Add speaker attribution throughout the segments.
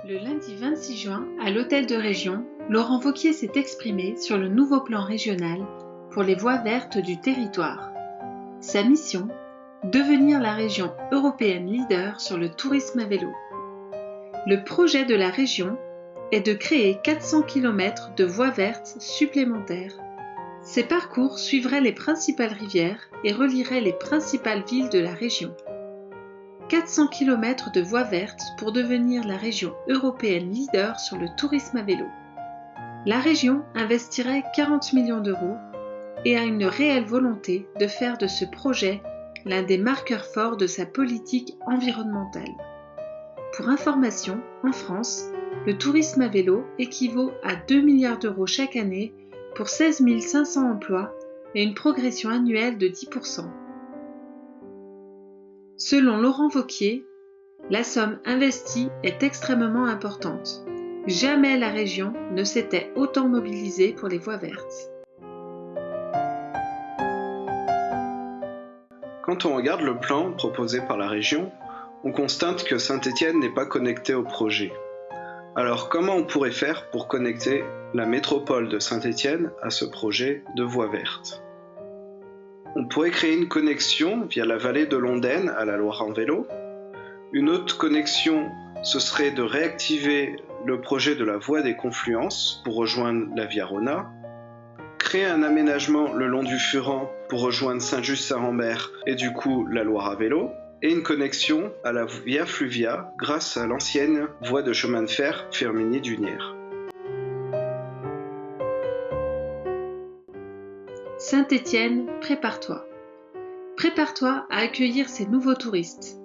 Speaker 1: Le lundi 26 juin, à l'Hôtel de Région, Laurent Wauquiez s'est exprimé sur le nouveau plan régional pour les voies vertes du territoire. Sa mission, devenir la région européenne leader sur le tourisme à vélo. Le projet de la région est de créer 400 km de voies vertes supplémentaires. Ces parcours suivraient les principales rivières et relieraient les principales villes de la région. 400 km de voies vertes pour devenir la région européenne leader sur le tourisme à vélo. La région investirait 40 millions d'euros et a une réelle volonté de faire de ce projet l'un des marqueurs forts de sa politique environnementale. Pour information, en France, le tourisme à vélo équivaut à 2 milliards d'euros chaque année pour 16 500 emplois et une progression annuelle de 10%. Selon Laurent Wauquiez, la somme investie est extrêmement importante. Jamais la région ne s'était autant mobilisée pour les voies vertes.
Speaker 2: Quand on regarde le plan proposé par la région, on constate que Saint-Étienne n'est pas connecté au projet. Alors comment on pourrait faire pour connecter la métropole de Saint-Étienne à ce projet de voie verte ? On pourrait créer une connexion via la vallée de l'Ondaine à la Loire en vélo. Une autre connexion, ce serait de réactiver le projet de la voie des confluences pour rejoindre la Via Rona. Créer un aménagement le long du Furan pour rejoindre Saint-Just-Saint-Rambert et du coup la Loire à vélo. Et une connexion à la Via Fluvia grâce à l'ancienne voie de chemin de fer Firminy-Dunières.
Speaker 1: Saint-Étienne, prépare-toi. Prépare-toi à accueillir ces nouveaux touristes,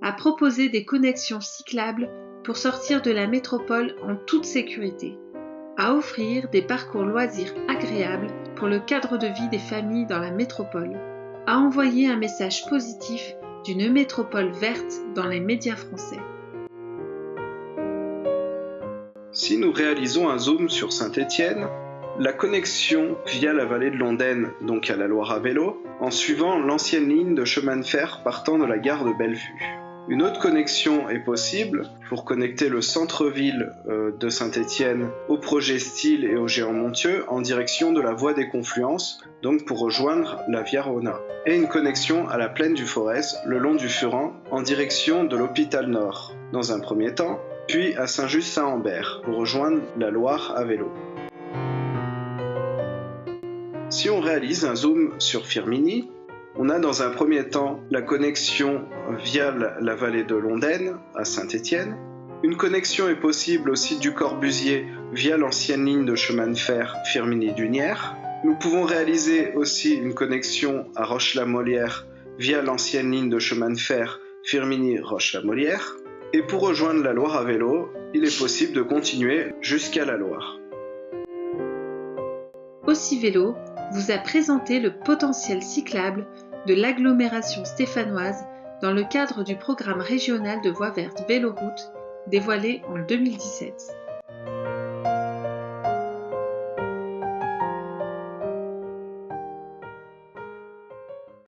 Speaker 1: à proposer des connexions cyclables pour sortir de la métropole en toute sécurité, à offrir des parcours loisirs agréables pour le cadre de vie des familles dans la métropole, à envoyer un message positif d'une métropole verte dans les médias français.
Speaker 2: Si nous réalisons un zoom sur Saint-Étienne, la connexion via la vallée de l'Ondaine, donc à la Loire à vélo, en suivant l'ancienne ligne de chemin de fer partant de la gare de Bellevue. Une autre connexion est possible pour connecter le centre-ville de Saint-Étienne au projet Style et au Géant Montieux en direction de la voie des confluences, donc pour rejoindre la Via Rona. Et une connexion à la plaine du Forez, le long du Furan, en direction de l'Hôpital Nord, dans un premier temps, puis à Saint-Just-Saint-Rambert, pour rejoindre la Loire à vélo. Si on réalise un zoom sur Firminy, on a dans un premier temps la connexion via la vallée de l'Ondaine à Saint-Étienne. Une connexion est possible au site du Corbusier via l'ancienne ligne de chemin de fer Firminy-Dunières. Nous pouvons réaliser aussi une connexion à Roche-la-Molière via l'ancienne ligne de chemin de fer Firminy-Roche-la-Molière. Et pour rejoindre la Loire à vélo, il est possible de continuer jusqu'à la Loire.
Speaker 1: Aussi Vélo vous a présenté le potentiel cyclable de l'agglomération stéphanoise dans le cadre du programme régional de voies vertes Véloroute dévoilé en 2017.